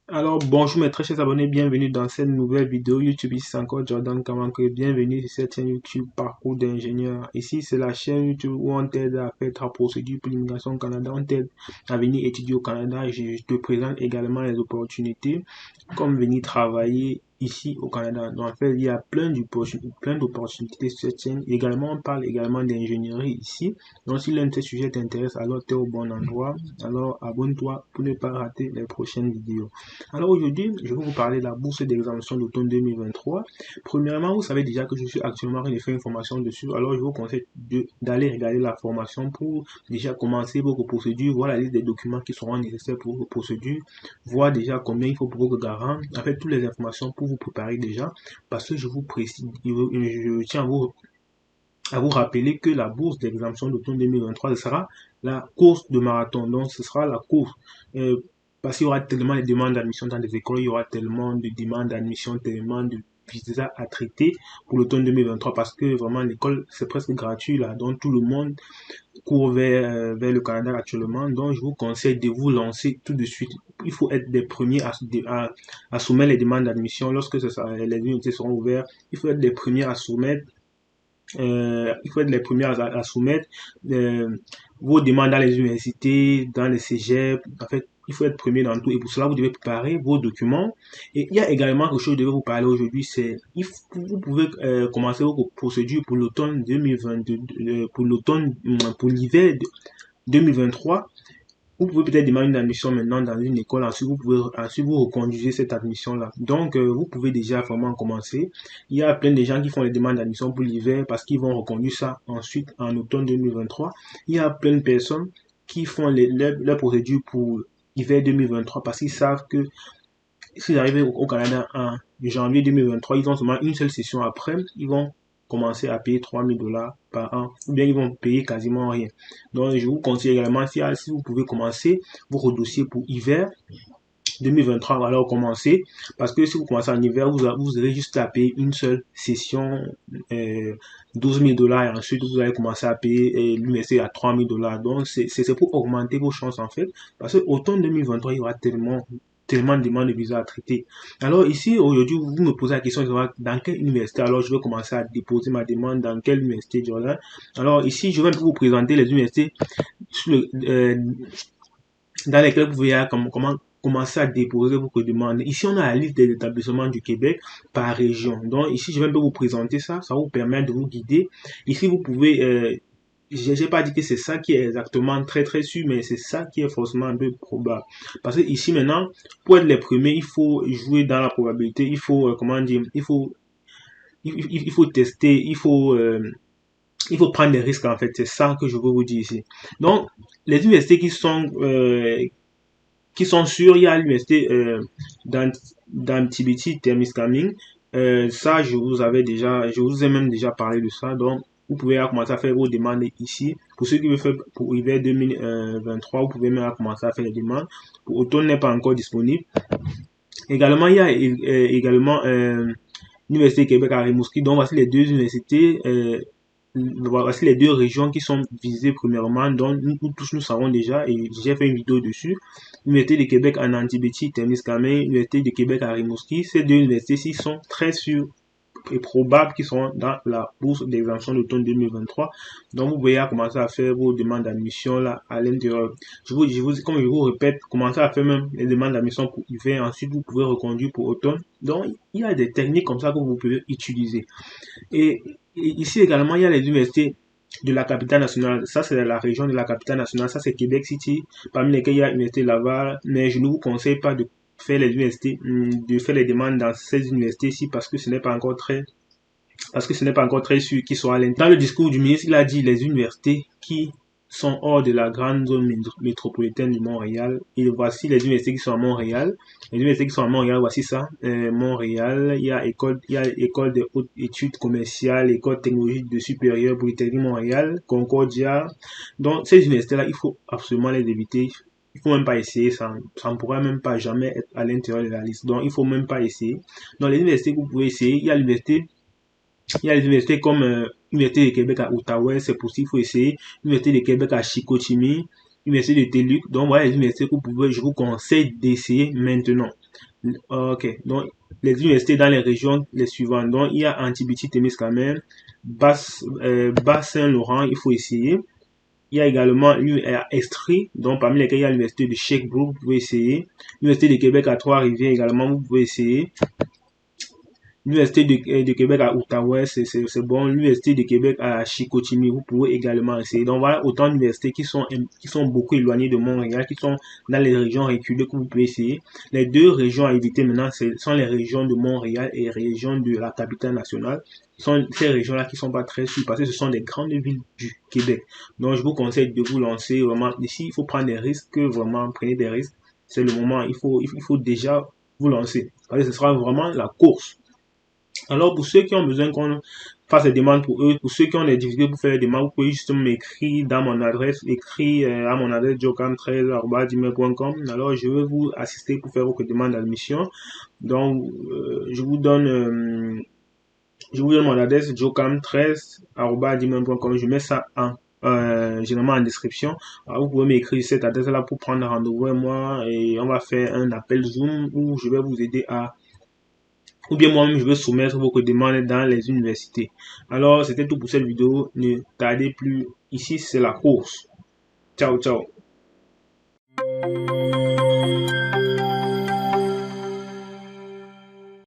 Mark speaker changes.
Speaker 1: Alors bonjour mes très chers abonnés, bienvenue dans cette nouvelle vidéo YouTube. Ici c'est encore Jordan Kamanke, bienvenue sur cette chaîne YouTube Parcours d'ingénieur. Ici c'est la chaîne YouTube où on t'aide à faire ta procédure pour l'immigration au Canada, on t'aide à venir étudier au Canada. Je te présente également les opportunités comme venir travailler ici au Canada. Donc en fait il y a plein d'opportunités sur cette chaîne. Également on parle également d'ingénierie ici. Donc si l'un de ces sujets t'intéresse, alors tu es au bon endroit. Alors abonne-toi pour ne pas rater les prochaines vidéos. Alors aujourd'hui, je vais vous parler de la bourse d'exemption d'automne 2023. Premièrement, vous savez déjà que je suis actuellement en train de faire une formation dessus. Alors je vous conseille d'aller regarder la formation pour déjà commencer votre procédure, voir la liste des documents qui seront nécessaires pour votre procédure, voir déjà combien il faut pour votre garant. En fait, toutes les informations pour vous préparer déjà. Parce que je vous précise, je tiens à vous rappeler que la bourse d'exemption d'automne 2023, ce sera la course de marathon. Donc, ce sera la course. Parce qu'il y aura tellement de demandes d'admission dans des écoles, il y aura tellement de demandes d'admission, tellement de visas à traiter pour l'automne 2023 parce que vraiment l'école c'est presque gratuit là, donc tout le monde court vers le Canada actuellement. Donc je vous conseille de vous lancer tout de suite. Il faut être des premiers à soumettre les demandes d'admission lorsque les unités seront ouvertes. Il faut être les premiers à soumettre il faut être les premiers à soumettre euh, vos demandes dans les universités, dans les cégeps. En fait, il faut être premier dans tout. Et pour cela, vous devez préparer vos documents. Et il y a également quelque chose que je devais vous parler aujourd'hui, c'est vous pouvez commencer vos procédures pour l'automne 2022, pour l'hiver 2023. Vous pouvez peut-être demander une admission maintenant dans une école, ensuite vous reconduisez cette admission-là. Donc, vous pouvez déjà vraiment commencer. Il y a plein de gens qui font les demandes d'admission pour l'hiver parce qu'ils vont reconduire ça ensuite en automne 2023. Il y a plein de personnes qui font leur procédure pour l'hiver 2023 parce qu'ils savent que s'ils arrivent au Canada en janvier 2023, ils ont seulement une seule session après, ils vont commencer à payer 3000 $ par an, ou bien ils vont payer quasiment rien. Donc, je vous conseille également, si vous pouvez commencer vos dossiers pour hiver 2023, alors commencer, parce que si vous commencez en hiver, vous aurez juste à payer une seule session, 12 000 $ et ensuite vous allez commencer à payer l'université à 3000 $. Donc, c'est pour augmenter vos chances en fait, parce que automne 2023, il y aura tellement de demandes de visa à traiter. Alors ici, aujourd'hui, vous me posez la question de savoir dans quelle université, alors je vais commencer à déposer ma demande dans quelle université, Jordan. Alors ici, je vais vous présenter les universités dans lesquelles vous verrez comment commencer à déposer votre demande. Ici, on a la liste des établissements du Québec par région. Donc ici, je vais un peu vous présenter ça, ça va vous permettre de vous guider. Ici, vous pouvez j'ai pas dit que c'est ça qui est exactement très sûr, mais c'est ça qui est forcément un peu probable. Parce que ici maintenant, pour être les premiers, il faut jouer dans la probabilité, il faut, comment dire, il faut tester, il faut prendre des risques en fait, c'est ça que je veux vous dire ici. Donc, les universités qui sont sûres, il y a l'université d'Antibiti-Témiscamingue. Ça, je vous ai même déjà parlé de ça. Donc, vous pouvez commencer à faire vos demandes ici. Pour ceux qui veulent faire pour hiver 2023, vous pouvez même commencer à faire les demandes. Pour automne n'est pas encore disponible. Également, il y a également l'Université Québec à Rimouski. Donc, voici les deux universités. Voici les deux régions qui sont visées premièrement. Donc, nous tous nous savons déjà, et j'ai fait une vidéo dessus. L'Université de Québec en Antibéti-Témiscamingue, l'Université de Québec à Rimouski. Ces deux universités-ci sont très sûres et probable qu'ils seront dans la bourse d'exemption d'automne 2023. Donc, vous pouvez commencer à faire vos demandes d'admission là à l'intérieur. Comme je vous répète, commencez à faire même les demandes d'admission pour hiver. Ensuite, vous pouvez reconduire pour automne. Donc, il y a des techniques comme ça que vous pouvez utiliser. Et ici également, il y a les universités de la capitale nationale. Ça, c'est la région de la capitale nationale. Ça, c'est Québec City, parmi lesquels il y a l'université Laval. Mais je ne vous conseille pas de faire de faire les demandes dans ces universités-ci parce que ce n'est pas encore très sûr qu'ils soient à l'intérieur. Dans le discours du ministre, il a dit les universités qui sont hors de la grande zone métropolitaine de Montréal. Et voici les universités qui sont à Montréal. Les universités qui sont à Montréal, voici ça. Montréal, il y a école de hautes études commerciales, école technologique de supérieure, Polytechnique Montréal, Concordia. Donc, ces universités-là, il faut absolument les éviter. Il faut même pas essayer, ça ne pourra même pas jamais être à l'intérieur de la liste. Donc, il faut même pas essayer. Dans les universités que vous pouvez essayer, il y a l'université Il y a les universités comme l'Université de Québec à Outaouais, c'est possible, il faut essayer. L'Université de Québec à Chicoutimi, l'Université de TELUC. Donc voilà les universités que vous pouvez, je vous conseille d'essayer maintenant. Ok, donc les universités dans les régions les suivantes. Donc il y a Antibiti-Témiscamingue, Bas-Saint-Laurent, il faut essayer. Il y a également Estrie, donc parmi lesquels il y a l'université de Sherbrooke, vous pouvez essayer. L'université de Québec à Trois-Rivières également, vous pouvez essayer. L'Université de Québec à Outaouais, c'est bon. L'Université de Québec à Chicoutimi, vous pouvez également essayer. Donc voilà autant d'universités qui sont beaucoup éloignées de Montréal, qui sont dans les régions reculées que vous pouvez essayer. Les deux régions à éviter maintenant, ce sont les régions de Montréal et les régions de la capitale nationale. Ce sont ces régions-là qui sont pas très sûres parce que ce sont des grandes villes du Québec. Donc je vous conseille de vous lancer vraiment. Ici, il faut prendre des risques, vraiment, prenez des risques. C'est le moment, il faut déjà vous lancer. Parce que ce sera vraiment la course. Alors, pour ceux qui ont besoin qu'on fasse des demandes pour eux, pour ceux qui ont des difficultés pour faire des demandes, vous pouvez justement m'écrire dans mon adresse, écrire à mon adresse jocam13@gmail.com. Alors, je vais vous assister pour faire vos demandes d'admission. Donc, je vous donne mon adresse jocam13@gmail.com. Je mets ça généralement en description. Alors, vous pouvez m'écrire cette adresse-là pour prendre rendez-vous avec moi et on va faire un appel Zoom où je vais vous aider à ou bien moi-même je vais soumettre vos demandes dans les universités. Alors, c'était tout pour cette vidéo. Ne tardez plus. Ici, c'est la course. Ciao, ciao.